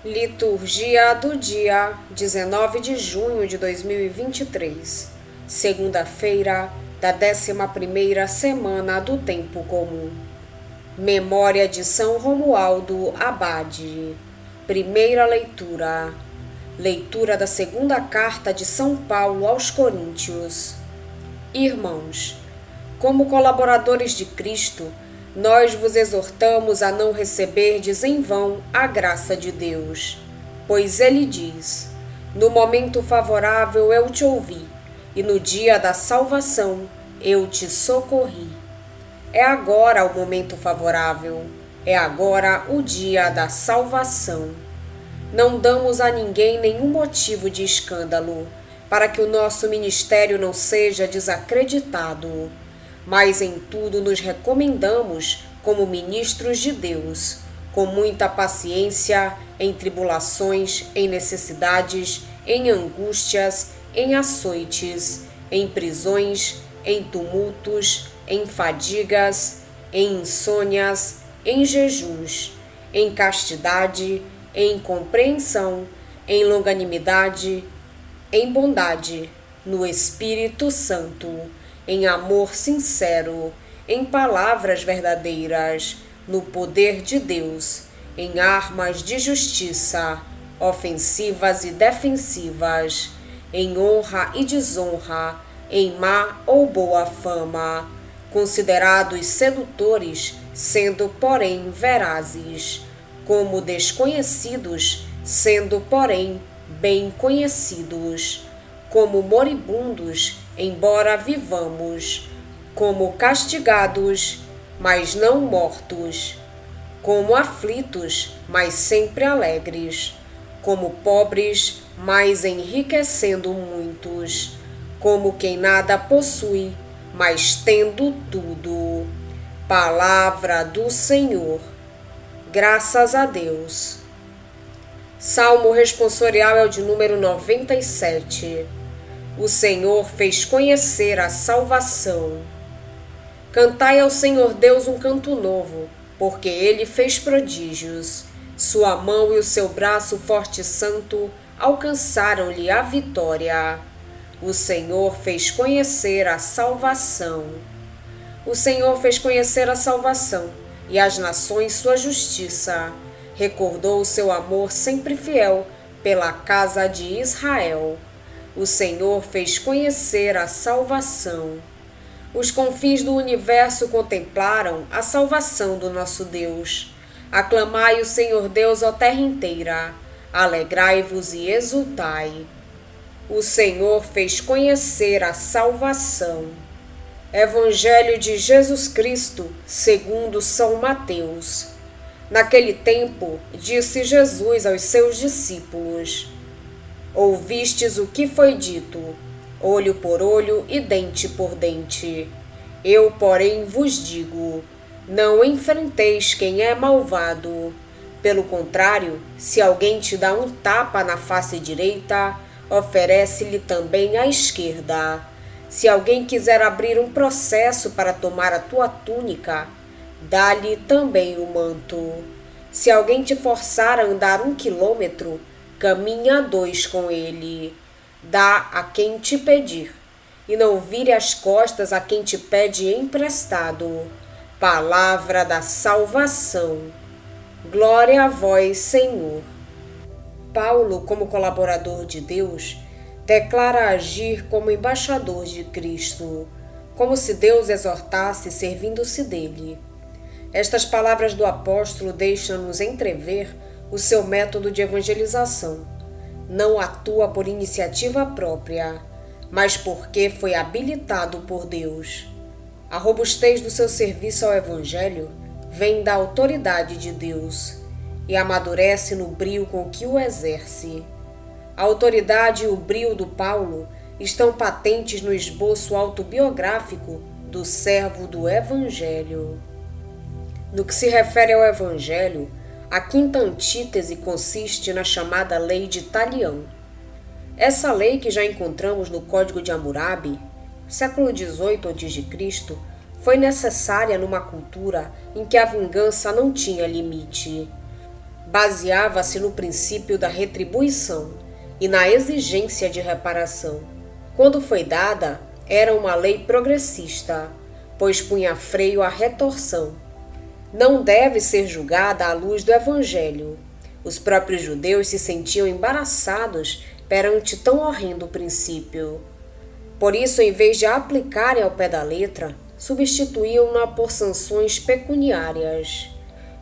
Liturgia do dia 19 de junho de 2023, segunda-feira da 11ª semana do Tempo Comum. Memória de São Romualdo Abade. Primeira leitura. Leitura da segunda carta de São Paulo aos Coríntios. Irmãos, como colaboradores de Cristo, nós vos exortamos a não receberdes em vão a graça de Deus. Pois ele diz: no momento favorável eu te ouvi, e no dia da salvação eu te socorri. É agora o momento favorável, é agora o dia da salvação. Não damos a ninguém nenhum motivo de escândalo, para que o nosso ministério não seja desacreditado. Mas em tudo nos recomendamos como ministros de Deus, com muita paciência, em tribulações, em necessidades, em angústias, em açoites, em prisões, em tumultos, em fadigas, em insônias, em jejuns, em castidade, em compreensão, em longanimidade, em bondade, no Espírito Santo, em amor sincero, em palavras verdadeiras, no poder de Deus, em armas de justiça, ofensivas e defensivas, em honra e desonra, em má ou boa fama, considerados sedutores, sendo porém verazes, como desconhecidos, sendo porém bem conhecidos, como moribundos, embora vivamos, como castigados, mas não mortos, como aflitos, mas sempre alegres, como pobres, mas enriquecendo muitos, como quem nada possui, mas tendo tudo. Palavra do Senhor. Graças a Deus. Salmo responsorial é o de número 97. O Senhor fez conhecer a salvação. Cantai ao Senhor Deus um canto novo, porque Ele fez prodígios. Sua mão e o seu braço forte e santo alcançaram-lhe a vitória. O Senhor fez conhecer a salvação. O Senhor fez conhecer a salvação, e às nações sua justiça. Recordou o seu amor sempre fiel pela casa de Israel. O Senhor fez conhecer a salvação. Os confins do universo contemplaram a salvação do nosso Deus. Aclamai o Senhor Deus, ó terra inteira. Alegrai-vos e exultai. O Senhor fez conhecer a salvação. Evangelho de Jesus Cristo, segundo São Mateus. Naquele tempo, disse Jesus aos seus discípulos: ouvistes o que foi dito, olho por olho e dente por dente. Eu, porém, vos digo, não enfrenteis quem é malvado. Pelo contrário, se alguém te dá um tapa na face direita, oferece-lhe também a esquerda. Se alguém quiser abrir um processo para tomar a tua túnica, dá-lhe também o manto. Se alguém te forçar a andar 1 quilômetro, caminha 2 com ele. Dá a quem te pedir, e não vire as costas a quem te pede emprestado. Palavra da salvação. Glória a vós, Senhor. Paulo, como colaborador de Deus, declara agir como embaixador de Cristo, como se Deus exortasse servindo-se dele. Estas palavras do apóstolo deixam-nos entrever o seu método de evangelização. Não atua por iniciativa própria, mas porque foi habilitado por Deus. A robustez do seu serviço ao Evangelho vem da autoridade de Deus e amadurece no brio com que o exerce. A autoridade e o brio do Paulo estão patentes no esboço autobiográfico do servo do Evangelho. No que se refere ao Evangelho, a quinta antítese consiste na chamada Lei de Talião. Essa lei, que já encontramos no Código de Hammurabi, século XVIII a.C., foi necessária numa cultura em que a vingança não tinha limite. baseava-se no princípio da retribuição e na exigência de reparação. Quando foi dada, era uma lei progressista, pois punha freio à retorção. Não deve ser julgada à luz do Evangelho. Os próprios judeus se sentiam embaraçados perante tão horrendo princípio. Por isso, em vez de a aplicarem ao pé da letra, substituíam-na por sanções pecuniárias.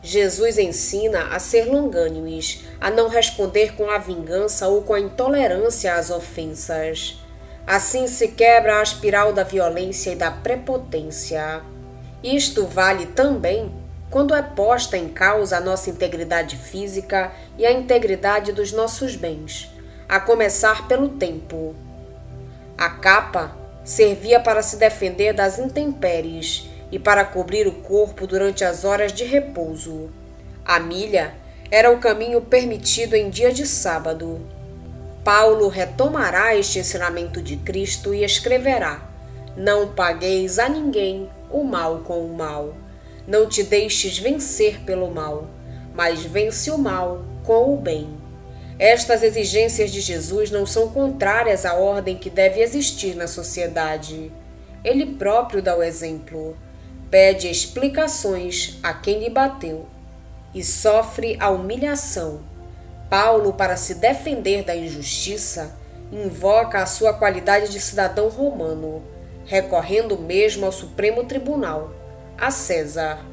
Jesus ensina a ser longânimes, a não responder com a vingança ou com a intolerância às ofensas. Assim se quebra a espiral da violência e da prepotência. Isto vale também quando é posta em causa a nossa integridade física e a integridade dos nossos bens, a começar pelo tempo. A capa servia para se defender das intempéries e para cobrir o corpo durante as horas de repouso. A milha era o caminho permitido em dia de sábado. Paulo retomará este ensinamento de Cristo e escreverá: Não pagueis a ninguém o mal com o mal. Não te deixes vencer pelo mal, mas vence o mal com o bem. Estas exigências de Jesus não são contrárias à ordem que deve existir na sociedade. Ele próprio dá o exemplo. Pede explicações a quem lhe bateu e sofre a humilhação. Paulo, para se defender da injustiça, invoca a sua qualidade de cidadão romano, recorrendo mesmo ao Supremo Tribunal, a César.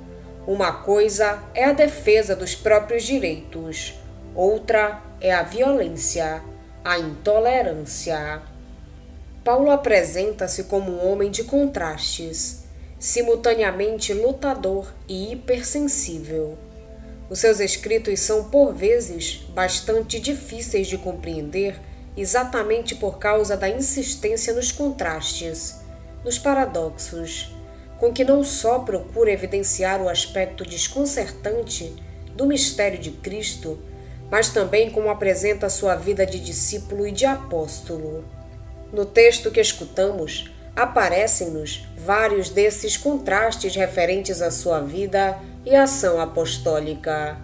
Uma coisa é a defesa dos próprios direitos, outra é a violência, a intolerância. Paulo apresenta-se como um homem de contrastes, simultaneamente lutador e hipersensível. Os seus escritos são, por vezes, bastante difíceis de compreender exatamente por causa da insistência nos contrastes, nos paradoxos, com que não só procura evidenciar o aspecto desconcertante do mistério de Cristo, mas também como apresenta sua vida de discípulo e de apóstolo. No texto que escutamos, aparecem-nos vários desses contrastes referentes à sua vida e ação apostólica.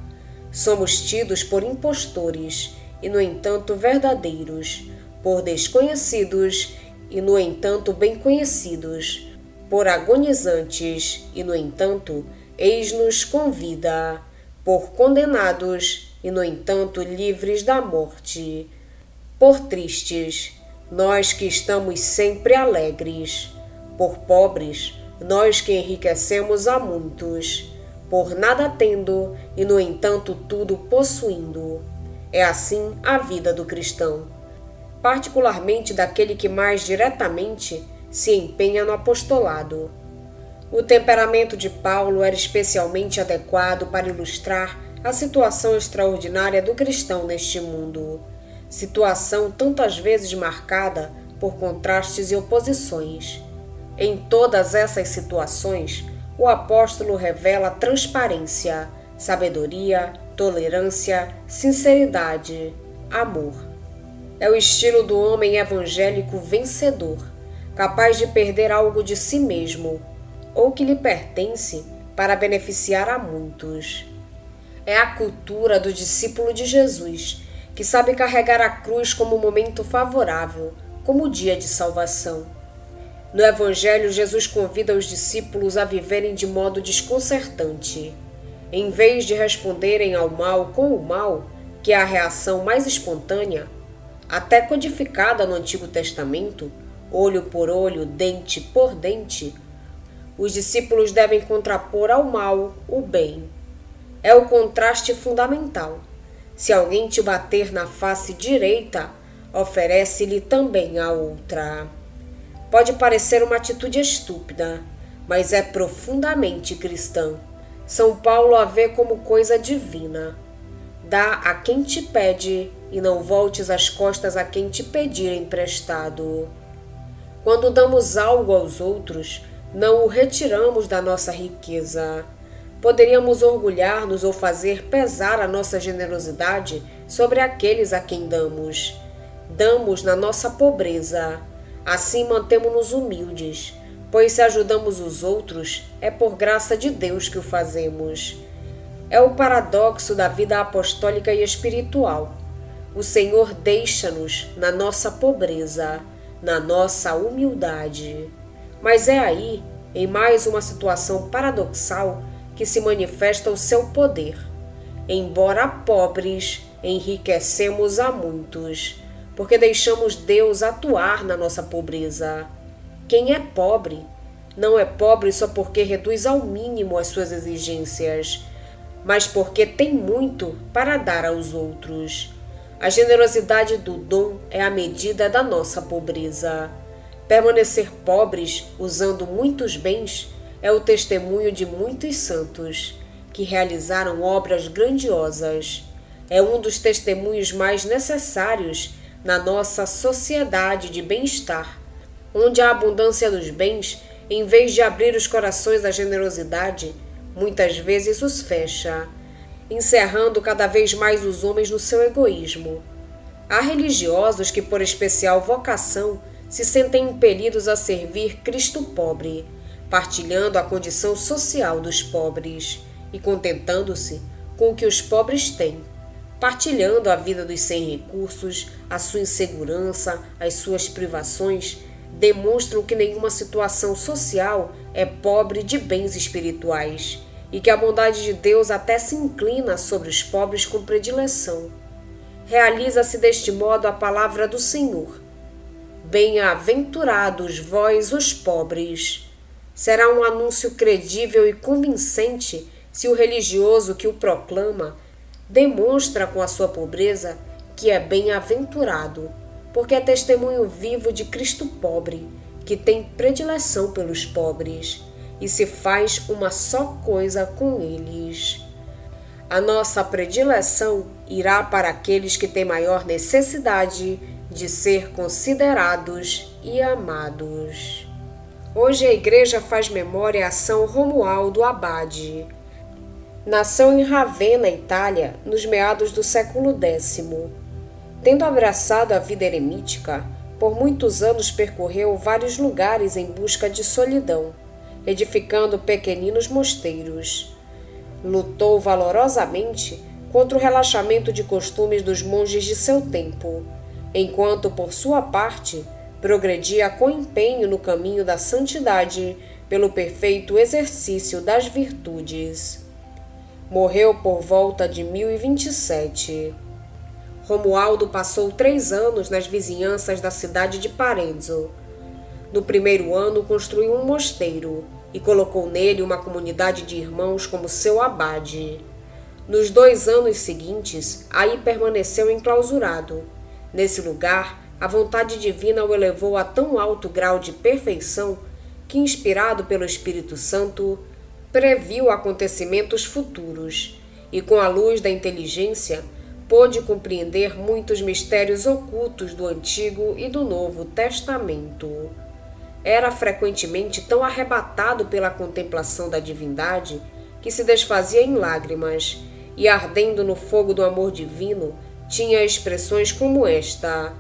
Somos tidos por impostores e, no entanto, verdadeiros, por desconhecidos e, no entanto, bem conhecidos, por agonizantes e, no entanto, eis-nos com vida, por condenados e, no entanto, livres da morte, por tristes, nós que estamos sempre alegres, por pobres, nós que enriquecemos a muitos, por nada tendo e, no entanto, tudo possuindo. É assim a vida do cristão, particularmente daquele que mais diretamente se empenha no apostolado. O temperamento de Paulo era especialmente adequado para ilustrar a situação extraordinária do cristão neste mundo, situação tantas vezes marcada por contrastes e oposições. Em todas essas situações, o apóstolo revela transparência, sabedoria, tolerância, sinceridade, amor. É o estilo do homem evangélico vencedor, capaz de perder algo de si mesmo ou que lhe pertence para beneficiar a muitos. É a cultura do discípulo de Jesus, que sabe carregar a cruz como momento favorável, como dia de salvação. No Evangelho, Jesus convida os discípulos a viverem de modo desconcertante. Em vez de responderem ao mal com o mal, que é a reação mais espontânea, até codificada no Antigo Testamento, olho por olho, dente por dente, os discípulos devem contrapor ao mal o bem. É o contraste fundamental. Se alguém te bater na face direita, oferece-lhe também a outra. Pode parecer uma atitude estúpida, mas é profundamente cristã. São Paulo a vê como coisa divina. Dá a quem te pede e não voltes as costas a quem te pedir emprestado. Quando damos algo aos outros, não o retiramos da nossa riqueza. Poderíamos orgulhar-nos ou fazer pesar a nossa generosidade sobre aqueles a quem damos. Damos na nossa pobreza. Assim mantemo-nos humildes, pois se ajudamos os outros, é por graça de Deus que o fazemos. É o paradoxo da vida apostólica e espiritual. O Senhor deixa-nos na nossa pobreza, na nossa humildade. Mas é aí, em mais uma situação paradoxal, que se manifesta o seu poder. Embora pobres, enriquecemos a muitos, porque deixamos Deus atuar na nossa pobreza. Quem é pobre, não é pobre só porque reduz ao mínimo as suas exigências, mas porque tem muito para dar aos outros. A generosidade do dom é a medida da nossa pobreza. Permanecer pobres, usando muitos bens, é o testemunho de muitos santos, que realizaram obras grandiosas. É um dos testemunhos mais necessários na nossa sociedade de bem-estar, onde a abundância dos bens, em vez de abrir os corações à generosidade, muitas vezes os fecha, encerrando cada vez mais os homens no seu egoísmo. Há religiosos que, por especial vocação, se sentem impelidos a servir Cristo pobre, partilhando a condição social dos pobres e contentando-se com o que os pobres têm, partilhando a vida dos sem recursos, a sua insegurança, as suas privações, demonstram que nenhuma situação social é pobre de bens espirituais e que a bondade de Deus até se inclina sobre os pobres com predileção. Realiza-se deste modo a palavra do Senhor: bem-aventurados vós os pobres. Será um anúncio credível e convincente se o religioso que o proclama demonstra com a sua pobreza que é bem-aventurado, porque é testemunho vivo de Cristo pobre, que tem predileção pelos pobres e se faz uma só coisa com eles. A nossa predileção irá para aqueles que têm maior necessidade de ser considerados e amados. Hoje a Igreja faz memória a São Romualdo Abade. Nasceu em Ravenna, Itália, nos meados do século X. Tendo abraçado a vida eremítica, por muitos anos percorreu vários lugares em busca de solidão, edificando pequeninos mosteiros. Lutou valorosamente contra o relaxamento de costumes dos monges de seu tempo, enquanto, por sua parte, progredia com empenho no caminho da santidade pelo perfeito exercício das virtudes. Morreu por volta de 1027. Romualdo passou 3 anos nas vizinhanças da cidade de Parenzo. No primeiro ano construiu um mosteiro e colocou nele uma comunidade de irmãos como seu abade. Nos 2 anos seguintes, aí permaneceu enclausurado. Nesse lugar, a vontade divina o elevou a tão alto grau de perfeição que, inspirado pelo Espírito Santo, previu acontecimentos futuros e, com a luz da inteligência, pôde compreender muitos mistérios ocultos do Antigo e do Novo Testamento. Era frequentemente tão arrebatado pela contemplação da divindade que se desfazia em lágrimas e, ardendo no fogo do amor divino, tinha expressões como esta: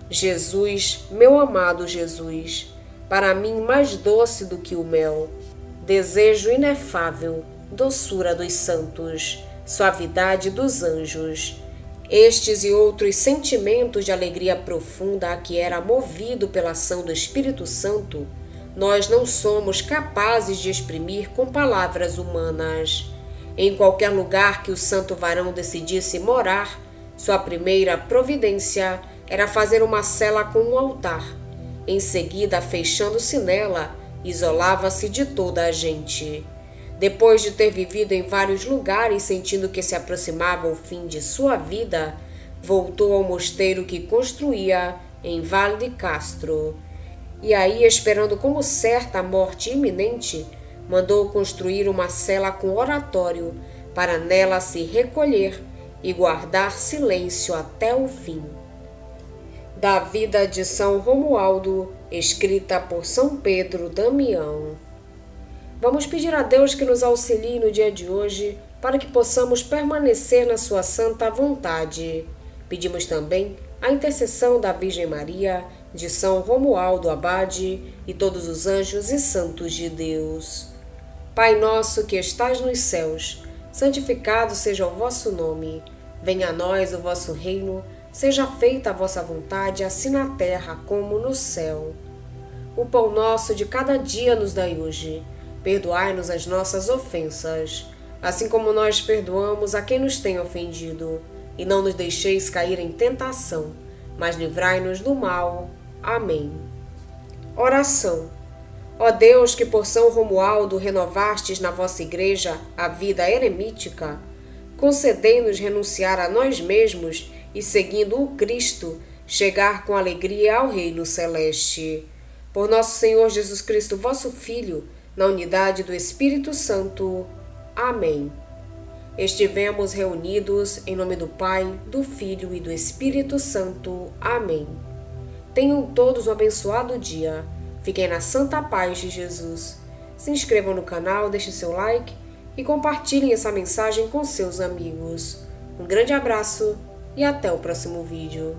Jesus, meu amado Jesus, para mim mais doce do que o mel, desejo inefável, doçura dos santos, suavidade dos anjos. Estes e outros sentimentos de alegria profunda a que era movido pela ação do Espírito Santo, nós não somos capazes de exprimir com palavras humanas. Em qualquer lugar que o santo varão decidisse morar, sua primeira providência era fazer uma cela com um altar. Em seguida, fechando-se nela, isolava-se de toda a gente. Depois de ter vivido em vários lugares, sentindo que se aproximava o fim de sua vida, voltou ao mosteiro que construía em Vale de Castro. E aí, esperando como certa a morte iminente, mandou construir uma cela com oratório, para nela se recolher e guardar silêncio até o fim. Da vida de São Romualdo, escrita por São Pedro Damião. Vamos pedir a Deus que nos auxilie no dia de hoje, para que possamos permanecer na sua santa vontade. Pedimos também a intercessão da Virgem Maria, de São Romualdo Abade e todos os anjos e santos de Deus. Pai nosso que estais nos céus, santificado seja o vosso nome. Venha a nós o vosso reino, seja feita a vossa vontade, assim na terra como no céu. O pão nosso de cada dia nos dai hoje. Perdoai-nos as nossas ofensas, assim como nós perdoamos a quem nos tem ofendido. E não nos deixeis cair em tentação, mas livrai-nos do mal. Amém. Oração. Ó Deus, que por São Romualdo renovastes na vossa Igreja a vida eremítica, concedei-nos renunciar a nós mesmos e, seguindo o Cristo, chegar com alegria ao reino celeste. Por nosso Senhor Jesus Cristo, vosso Filho, na unidade do Espírito Santo. Amém. Estivemos reunidos em nome do Pai, do Filho e do Espírito Santo. Amém. Tenham todos um abençoado dia. Fiquem na santa paz de Jesus. Se inscrevam no canal, deixem seu like e compartilhem essa mensagem com seus amigos. Um grande abraço e até o próximo vídeo.